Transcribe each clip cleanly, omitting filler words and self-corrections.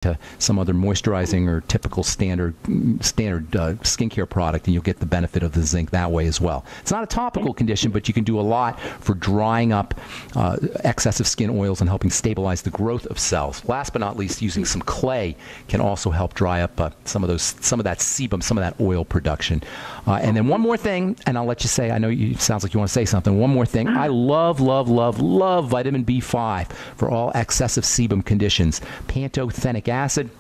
to some other moisturizing or typical standard skincare product, and you'll get the benefit of the zinc that way as well. It's not a topical condition, but you can do a lot for drying up excessive skin oils and helping stabilize the growth of cells. Last but not least, using some clay can also help dry up some of that sebum, some of that oil production. And then one more thing, and I'll let you say, I know it sounds like you want to say something. One more thing. I love vitamin B5 for all excessive sebum conditions. Pantothenic acid.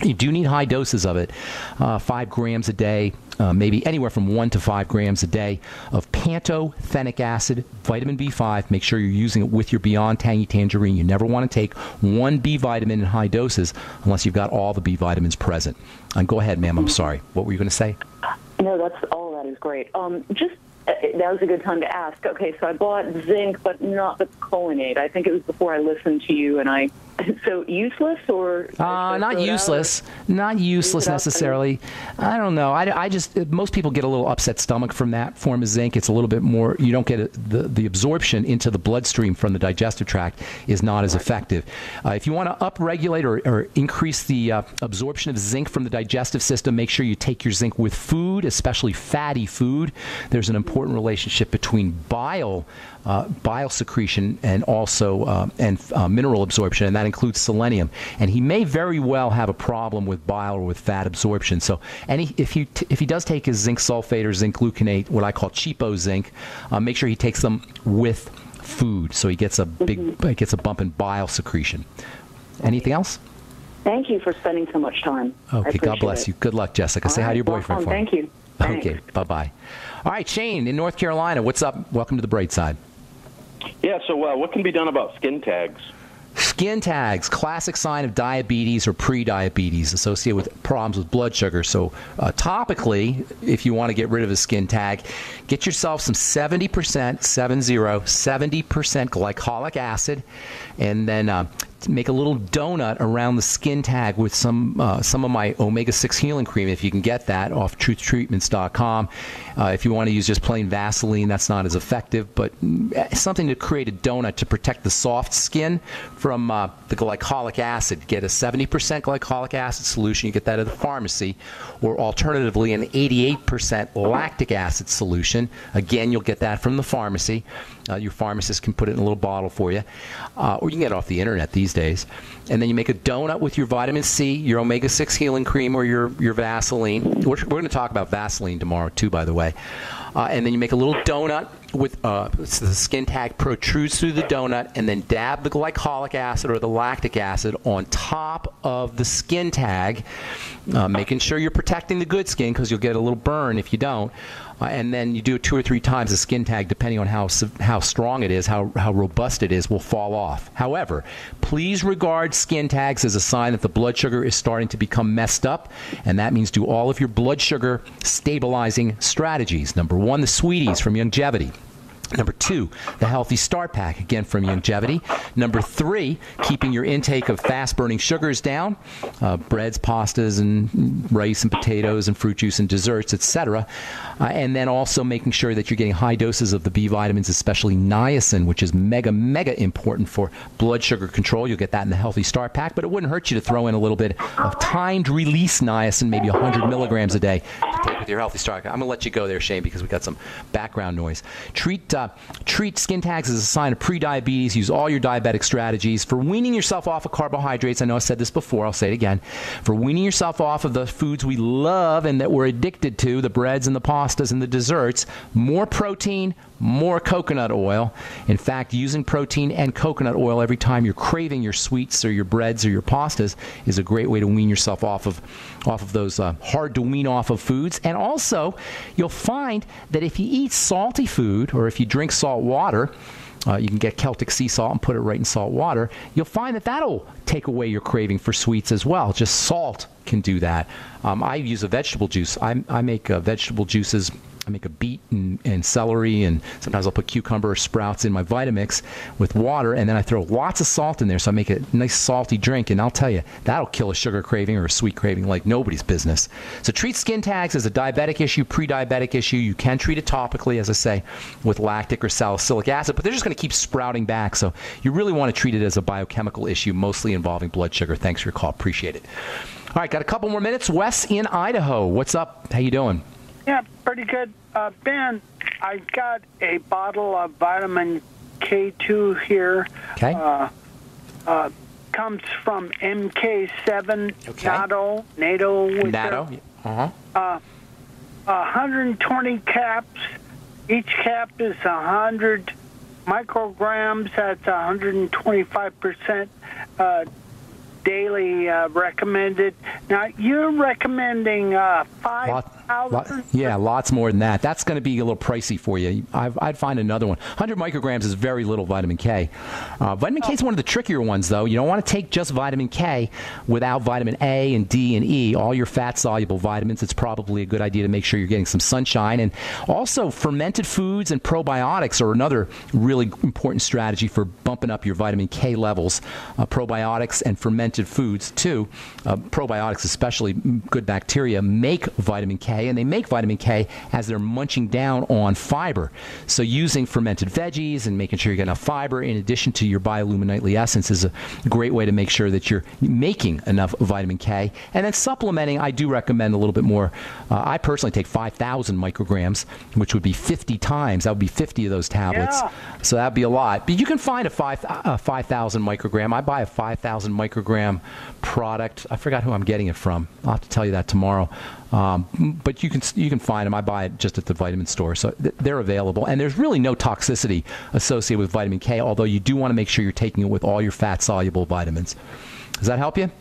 You do need high doses of it, 5 grams a day, maybe anywhere from 1 to 5 grams a day of pantothenic acid, vitamin B5. Make sure you're using it with your Beyond Tangy Tangerine. You never want to take one B vitamin in high doses unless you've got all the B vitamins present. Go ahead, ma'am. I'm sorry. What were you going to say? No, all that is great. That was a good time to ask. Okay, so I bought zinc, but not the cholinate. I think it was before I listened to you, and so useless or not useless, not useless necessarily. I don't know. I just most people get a little upset stomach from that form of zinc. It's a little bit more. You don't get the absorption into the bloodstream from the digestive tract is not as effective. If you want to upregulate or increase the absorption of zinc from the digestive system, make sure you take your zinc with food, especially fatty food. There's an important relationship between bile secretion and also mineral absorption, and that includes selenium. And he may very well have a problem with bile or with fat absorption. So if he does take his zinc sulfate or zinc gluconate, what I call cheapo zinc, make sure he takes them with food so he gets a bump in bile secretion. Anything else? Thank you for spending so much time. Okay, God bless you. Good luck, Jessica. Say hi to your boyfriend for me. Thank you. Thanks. Okay, bye-bye. All right, Shane in North Carolina, what's up? Welcome to the Bright Side. Yeah, so what can be done about skin tags? Skin tags, classic sign of diabetes or pre-diabetes associated with problems with blood sugar. So topically, if you want to get rid of a skin tag, get yourself some 70% glycolic acid, and then make a little donut around the skin tag with some of my omega-6 healing cream, if you can get that off truthtreatments.com. If you want to use just plain Vaseline, that's not as effective, but something to create a donut to protect the soft skin from the glycolic acid. Get a 70% glycolic acid solution. You get that at the pharmacy. Or alternatively, an 88% lactic acid solution. Again, you'll get that from the pharmacy. Your pharmacist can put it in a little bottle for you. Or you can get it off the internet these days. And then you make a donut with your vitamin C, your omega-6 healing cream, or your Vaseline. We're going to talk about Vaseline tomorrow, too, by the way. And then you make a little donut with the skin tag protrudes through the donut, and then dab the glycolic acid or the lactic acid on top of the skin tag, making sure you're protecting the good skin because you'll get a little burn if you don't. And then you do it 2 or 3 times. The skin tag, depending on how strong it is, how robust it is, will fall off. However, please regard skin tags as a sign that the blood sugar is starting to become messed up, and that means do all of your blood sugar stabilizing strategies. Number 1, the Sweeties from Longevity. Number 2, the Healthy Start Pack, again from Longevity. Number 3, keeping your intake of fast-burning sugars down, breads, pastas, and rice and potatoes and fruit juice and desserts, etc. And then also making sure that you're getting high doses of the B vitamins, especially niacin, which is mega important for blood sugar control. You'll get that in the Healthy Start Pack, but it wouldn't hurt you to throw in a little bit of timed-release niacin, maybe 100 milligrams a day, to take with your Healthy Start Pack. I'm going to let you go there, Shane, because we got some background noise. Treat skin tags as a sign of pre-diabetes. Use all your diabetic strategies. For weaning yourself off of carbohydrates, I know I said this before, I'll say it again. For weaning yourself off of the foods we love and that we're addicted to, the breads and the pastas and the desserts, more protein, more coconut oil. In fact, using protein and coconut oil every time you're craving your sweets or your breads or your pastas is a great way to wean yourself off of those hard to wean off of foods. And also, you'll find that if you eat salty food or if you drink salt water, you can get Celtic sea salt and put it right in salt water. You'll find that that'll take away your craving for sweets as well. Just salt can do that. I use a vegetable juice. I make vegetable juices I make a beet and celery, and sometimes I'll put cucumber or sprouts in my Vitamix with water, and then I throw lots of salt in there, so I make a nice salty drink, and I'll tell you, that'll kill a sugar craving or a sweet craving like nobody's business. So treat skin tags as a diabetic issue, pre-diabetic issue. You can treat it topically, as I say, with lactic or salicylic acid, but they're just going to keep sprouting back, so you really want to treat it as a biochemical issue, mostly involving blood sugar. Thanks for your call. Appreciate it. All right, got a couple more minutes. Wes in Idaho. What's up? How you doing? Yeah, pretty good. Ben, I got a bottle of vitamin K2 here. Okay. Comes from MK7 Okay. NATO. Uh-huh. 120 caps. Each cap is 100 micrograms. That's 125% daily recommended. Now, you're recommending 5,000? Yeah, lots more than that. That's going to be a little pricey for you. I'd find another one. 100 micrograms is very little vitamin K. Vitamin K is one of the trickier ones, though. You don't want to take just vitamin K without vitamin A and D and E, all your fat-soluble vitamins. It's probably a good idea to make sure you're getting some sunshine. And also, fermented foods and probiotics are another really important strategy for bumping up your vitamin K levels. Probiotics and fermented foods, too. Probiotics, especially good bacteria, make vitamin K, and they make vitamin K as they're munching down on fiber. So using fermented veggies and making sure you get enough fiber in addition to your biolumin nightly essence is a great way to make sure that you're making enough vitamin K. And then supplementing, I do recommend a little bit more. I personally take 5,000 micrograms, which would be 50 times. That would be 50 of those tablets. Yeah. So that would be a lot. But you can find a 5,000 microgram. I buy a 5,000 microgram product. I forgot who I'm getting it from. I'll have to tell you that tomorrow. But you can find them. I buy it just at the vitamin store, so they're available. And there's really no toxicity associated with vitamin K, although you do want to make sure you're taking it with all your fat-soluble vitamins. Does that help you?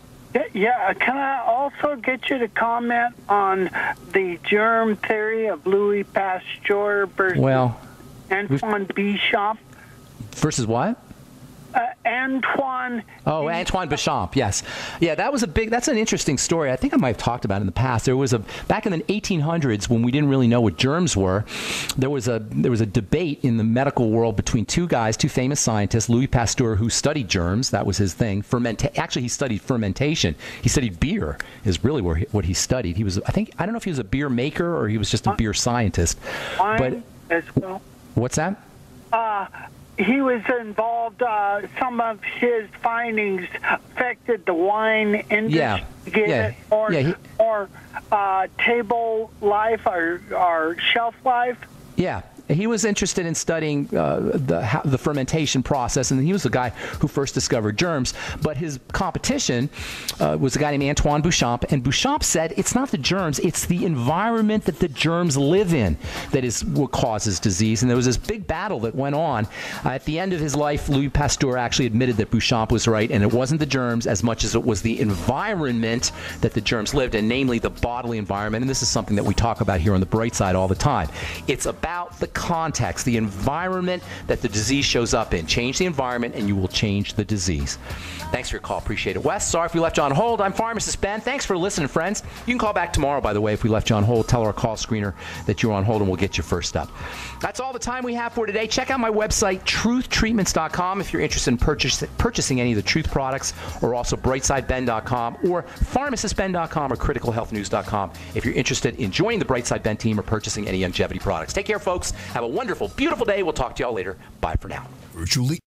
Yeah. Can I also get you to comment on the germ theory of Louis Pasteur versus Antoine Béchamp? Versus what? Antoine. Antoine Béchamp, yes. Yeah, that's an interesting story. I think I might have talked about it in the past. There was back in the 1800s when we didn't really know what germs were, there was a debate in the medical world between two famous scientists, Louis Pasteur, who studied germs. That was his thing. Actually, he studied fermentation. He studied beer is really what he studied. He was, I don't know if he was a beer maker or he was just a beer scientist. Wine as well. What's that? He was involved. Some of his findings affected the wine industry, or table life or shelf life. Yeah. He was interested in studying the fermentation process, and he was the guy who first discovered germs. But his competition was a guy named Antoine Béchamp, and Béchamp said it's not the germs, it's the environment that the germs live in that is what causes disease. And there was this big battle that went on. At the end of his life, Louis Pasteur actually admitted that Béchamp was right, and it wasn't the germs as much as it was the environment that the germs lived in, namely the bodily environment. And this is something that we talk about here on The Bright Side all the time. It's about the context, the environment that the disease shows up in. Change the environment and you will change the disease. Thanks for your call. Appreciate it. Wes, sorry if we left you on hold. I'm Pharmacist Ben. Thanks for listening, friends. You can call back tomorrow, by the way, if we left you on hold. Tell our call screener that you're on hold and we'll get you first up. That's all the time we have for today. Check out my website, truthtreatments.com, if you're interested in purchasing any of the Truth products, or also brightsideben.com or pharmacistben.com or criticalhealthnews.com if you're interested in joining the Brightside Ben team or purchasing any longevity products. Take care, folks. Have a wonderful, beautiful day. We'll talk to y'all later. Bye for now. Virtually